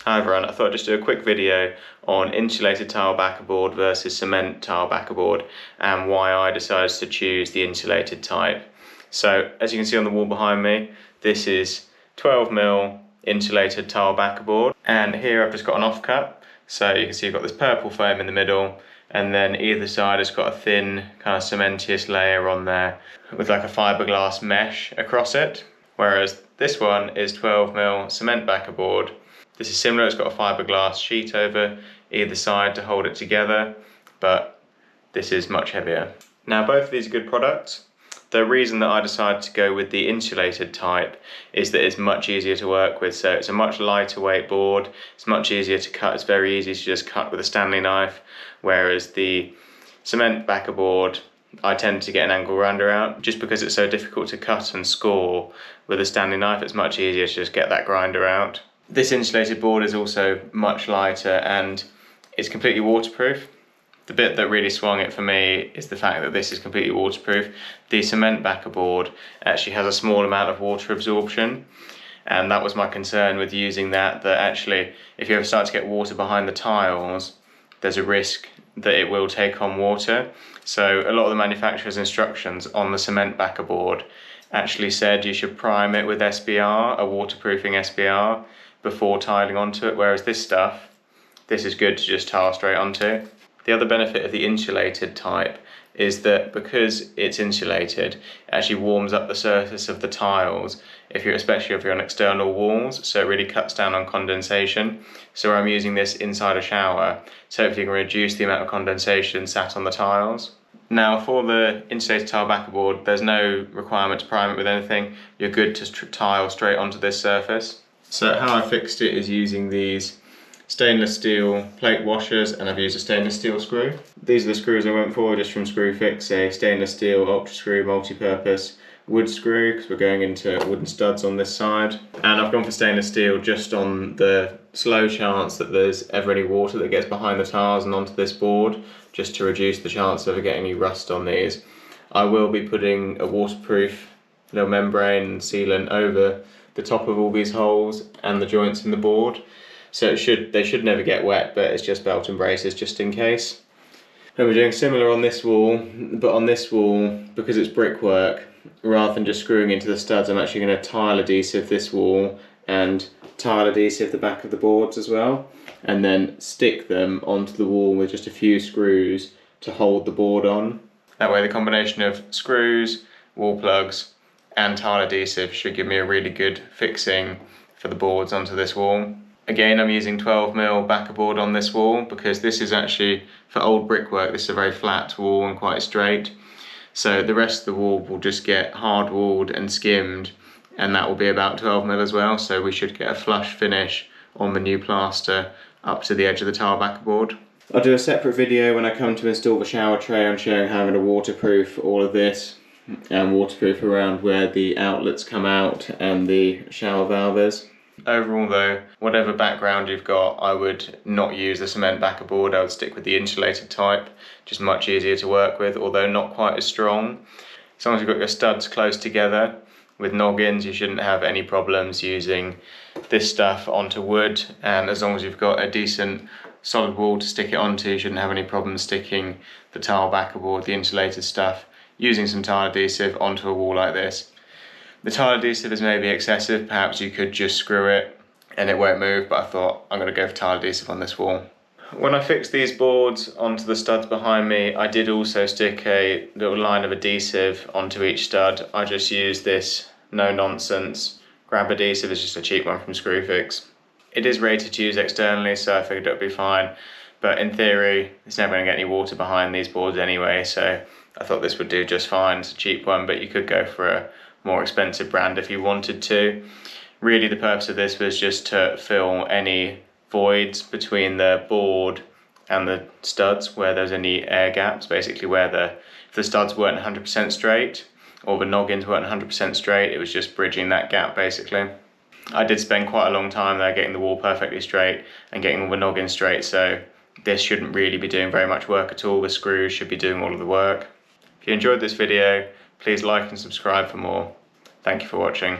Hi everyone, I thought I'd just do a quick video on insulated tile backerboard versus cement tile backerboard and why I decided to choose the insulated type. So as you can see on the wall behind me, this is 12mm insulated tile backerboard, and here I've just got an offcut. So you can see you've got this purple foam in the middle, and then either side has got a thin kind of cementitious layer on there with like a fiberglass mesh across it, whereas this one is 12mm cement backerboard. This is similar, it's got a fiberglass sheet over either side to hold it together, but this is much heavier. Now both of these are good products. The reason that I decided to go with the insulated type is that it's much easier to work with, so it's a much lighter weight board, it's much easier to cut, it's very easy to just cut with a Stanley knife, whereas the cement backerboard I tend to get an angle grinder out. Just because it's so difficult to cut and score with a Stanley knife, it's much easier to just get that grinder out. This insulated board is also much lighter and it's completely waterproof. The bit that really swung it for me is the fact that this is completely waterproof. The cement backerboard actually has a small amount of water absorption, and that was my concern with using that actually if you ever start to get water behind the tiles, there's a risk that it will take on water. So a lot of the manufacturer's instructions on the cement backerboard actually said you should prime it with SBR, a waterproofing SBR, before tiling onto it, whereas this is good to just tile straight onto. The other benefit of the insulated type is that because it's insulated, it actually warms up the surface of the tiles, especially if you're on external walls, so it really cuts down on condensation. So I'm using this inside a shower, so hopefully you can reduce the amount of condensation sat on the tiles. Now for the insulated tile backerboard, there's no requirement to prime it with anything. You're good to tile straight onto this surface. So how I fixed it is using these stainless steel plate washers, and I've used a stainless steel screw. These are the screws I went for, just from Screwfix, a stainless steel ultra screw multi-purpose wood screw, because we're going into wooden studs on this side. And I've gone for stainless steel just on the slow chance that there's ever any water that gets behind the tiles and onto this board, just to reduce the chance of getting any rust on these. I will be putting a waterproof little membrane sealant over the top of all these holes and the joints in the board, so they should never get wet, but it's just belt and braces just in case. And we're doing similar on this wall, but on this wall, because it's brickwork, rather than just screwing into the studs, I'm actually going to tile adhesive this wall and tile adhesive the back of the boards as well, and then stick them onto the wall with just a few screws to hold the board on. That way the combination of screws, wall plugs and tile adhesive should give me a really good fixing for the boards onto this wall. Again, I'm using 12mm backerboard on this wall because this is actually, for old brickwork, this is a very flat wall and quite straight. So the rest of the wall will just get hard walled and skimmed, and that will be about 12mm as well, so we should get a flush finish on the new plaster up to the edge of the tile backerboard. I'll do a separate video when I come to install the shower tray on showing how I'm going to waterproof all of this, and waterproof around where the outlets come out and the shower valve is. Overall though, whatever background you've got, I would not use the cement backerboard. I would stick with the insulated type, just much easier to work with, although not quite as strong. As long as you've got your studs close together with noggins, you shouldn't have any problems using this stuff onto wood, and as long as you've got a decent solid wall to stick it onto, you shouldn't have any problems sticking the tile backerboard, the insulated stuff, using some tile adhesive onto a wall like this. The tile adhesive is maybe excessive, perhaps you could just screw it and it won't move, but I thought I'm going to go for tile adhesive on this wall. When I fixed these boards onto the studs behind me, I did also stick a little line of adhesive onto each stud. I just used this no-nonsense grab adhesive, it's just a cheap one from Screwfix. It is rated to use externally, so I figured it would be fine, but in theory it's never going to get any water behind these boards anyway, so I thought this would do just fine. It's a cheap one, but you could go for a more expensive brand if you wanted to. Really the purpose of this was just to fill any voids between the board and the studs where there's any air gaps, basically where if the studs weren't 100% straight or the noggins weren't 100% straight, it was just bridging that gap basically. I did spend quite a long time there getting the wall perfectly straight and getting all the noggins straight, so this shouldn't really be doing very much work at all. The screws should be doing all of the work. If you enjoyed this video, please like and subscribe for more. Thank you for watching.